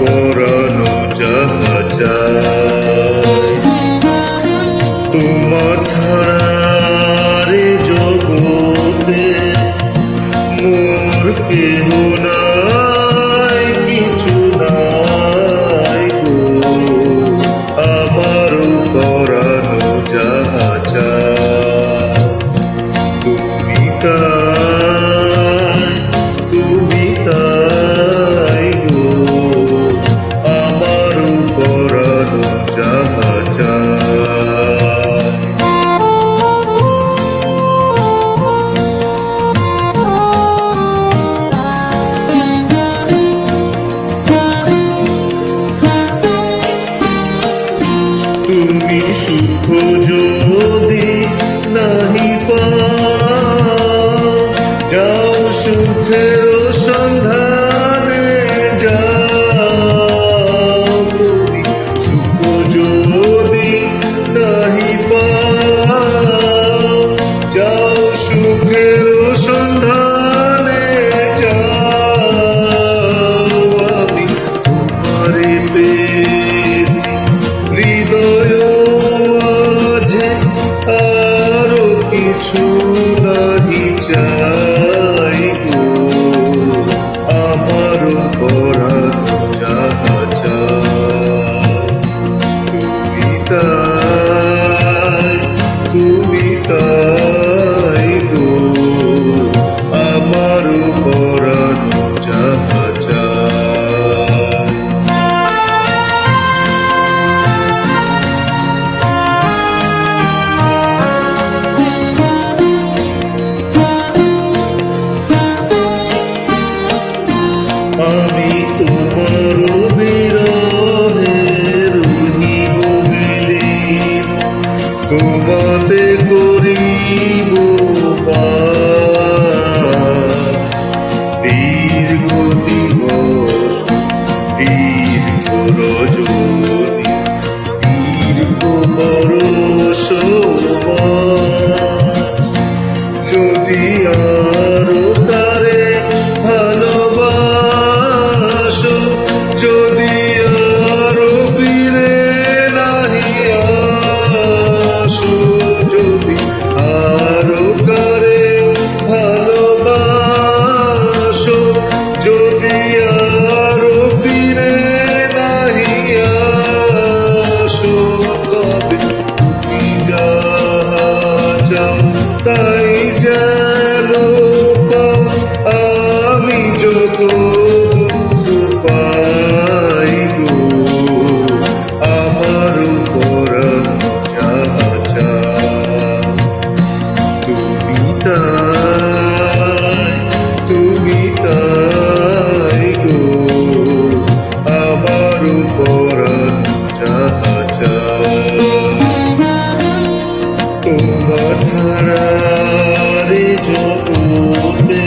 পরানো যাহা চায় তোমার ছাড়া রে জগতে মোর কেহ নাই, কিছু নাই গো আমার পরানো যাহা চায় তুমি তাই গো আমার পরানো যাহা চায়। তুমি সুখ যদি নাহি পাও, যাও সুখের সন্ধানে যাও। তুমি সুখ যদি নাহি পাও, যাও সুখের সন্ধানে যাও। আমি তোমারে পেয়েছি হৃদয় মাঝে, আরো কিছু নাহি চাই গো আমার পরানো যাহা চায় তুমি তাই গো আমার পরানো যাহা চায়। আমি তোমার বিরহে রহিব বিলীন, তোমাতে করিব বাস। দীর্ঘ দিবস দীর্ঘ রজনী দীর্ঘ বরষ মাস, যদি আরো তারে ভালোবাসো, যদি আরো ফিরে নাহি আসো, যদি আরো কারে ভালোবাসো, যদি আরো ফিরে নাহি আসো, তবে তুমি যাহা চাও তাই যেন পাও। আমি যত দুঃখ পাই গো আমার পরানো যাহা চায় তুমি তাই গো আমার পরানো যাহা চায়। তোমার ছাড়া রে জগতে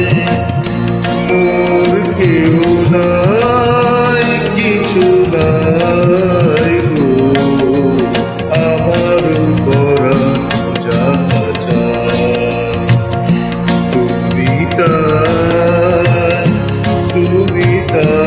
মোর কেউ নাই, কিছু নাই গো আমার পরানো যাহা চায় তুমি তাই